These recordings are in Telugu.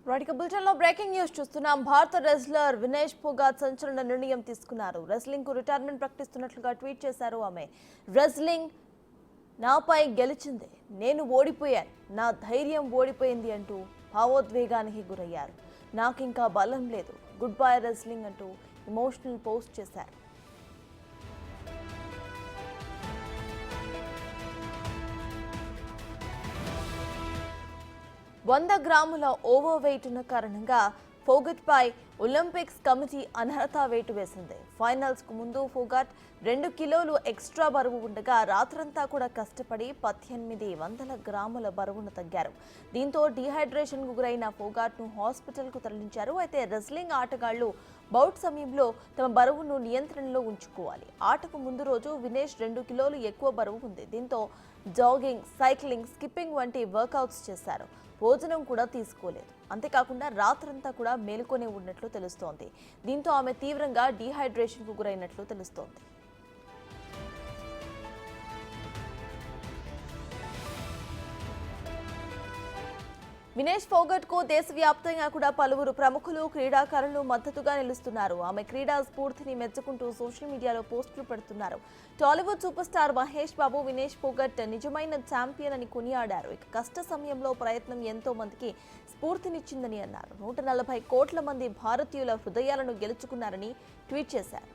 బులెటిన్లో బ్రేకింగ్ న్యూస్ చూస్తున్నాం. భారత రెజ్లర్ వినేష్ ఫోగాట్ సంచలన నిర్ణయం తీసుకున్నారు. రెజ్లింగ్ కు రిటైర్మెంట్ ప్రకటిస్తున్నట్లుగా ట్వీట్ చేశారు ఆమె. రెజ్లింగ్ నాపై గెలిచింది, నేను ఓడిపోయాను, నా ధైర్యం ఓడిపోయింది అంటూ భావోద్వేగానికి గురయ్యారు. నాకింకా బలం లేదు, గుడ్ బై రెజ్లింగ్ అంటూ ఎమోషనల్ పోస్ట్ చేశారు. 100 గ్రాముల ఓవర్ వెయిట్ ఉన్న కారణంగా ఫోగట్ పై ఒలింపిక్స్ కమిటీ అనర్హత వేటు వేసింది. ఫైనల్స్ కు ముందు ఫోగట్ 2 కిలోలు ఎక్స్ట్రా బరువు ఉండగా రాత్రంతా కూడా కష్టపడి 1800 గ్రాముల బరువును తగ్గారు. దీంతో డీహైడ్రేషన్ కు గురైన ఫోగట్ ను హాస్పిటల్ కు తరలించారు. అయితే రెజ్లింగ్ ఆటగాళ్లు బౌట్ సమయంలో తమ బరువును నియంత్రణలో ఉంచుకోవాలి. ఆటకు ముందు రోజు వినేష్ 2 కిలోలు ఎక్కువ బరువు ఉంది. దీంతో జాగింగ్, సైక్లింగ్, స్కిప్పింగ్ వంటి వర్కౌట్స్ చేశారు. భోజనం కూడా తీసుకోలేదు. అంతేకాకుండా రాత్రంతా కూడా మేలుకొనే ఉన్నట్లు తెలుస్తోంది. దీంతో ఆమె తీవ్రంగా డీహైడ్రేషన్ కు గురైనట్లు తెలుస్తోంది. వినేష్ ఫోగట్ కు దేశవ్యాప్తంగా కూడా పలువురు ప్రముఖులు, క్రీడాకారులు మద్దతుగా నిలుస్తున్నారు. ఆమె క్రీడా స్ఫూర్తిని మెచ్చుకుంటూ సోషల్ మీడియాలో పోస్టులు పెడుతున్నారు. టాలీవుడ్ సూపర్ స్టార్ మహేష్ బాబు వినేష్ ఫోగట్ నిజమైన ఛాంపియన్ అని కొనియాడారు. ఇక కష్ట సమయంలో ప్రయత్నం ఎంతో మందికి స్ఫూర్తినిచ్చిందని అన్నారు. 140 కోట్ల మంది భారతీయుల హృదయాలను గెలుచుకున్నారని ట్వీట్ చేశారు.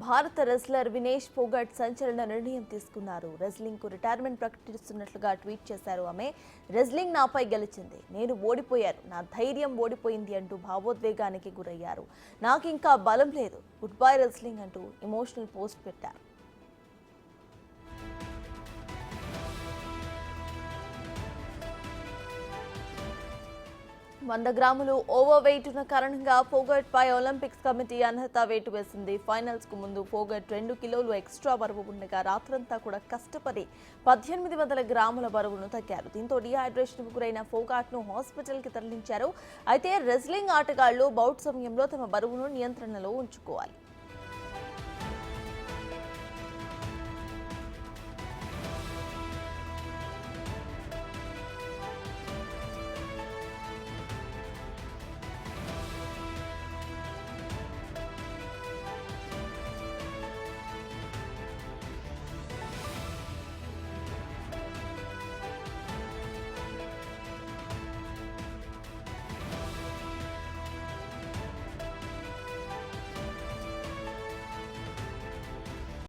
భారత రెజ్లర్ వినేష్ ఫోగట్ సంచలన నిర్ణయం తీసుకున్నారు. రెజ్లింగ్ కు రిటైర్మెంట్ ప్రకటిస్తున్నట్లుగా ట్వీట్ చేశారు ఆమె. రెజ్లింగ్ నాపై గెలిచింది, నేను ఓడిపోయాను, నా ధైర్యం ఓడిపోయింది అంటూ భావోద్వేగానికి గురయ్యారు. నాకింకా బలం లేదు, గుడ్ బై రెజ్లింగ్ అంటూ ఎమోషనల్ పోస్ట్ పెట్టారు. 100 గ్రాములు ఓవర్ వెయిట్ ఉన్న కారణంగా ఫోగట్ పై ఒలింపిక్స్ కమిటీ అనర్హత వేటు వేసింది. ఫైనల్స్ కు ముందు ఫోగట్ 2 కిలోలు ఎక్స్ట్రా బరువు ఉండగా రాత్రంతా కూడా కష్టపడి 1800 గ్రాముల బరువును తగ్గారు. దీంతో డీహైడ్రేషన్ కు గురైన ఫోగట్ ను హాస్పిటల్ కి తరలించారు. అయితే రెజ్లింగ్ ఆటగాళ్లు బౌట్ సమయంలో తమ బరువును నియంత్రణలో ఉంచుకోవాలి.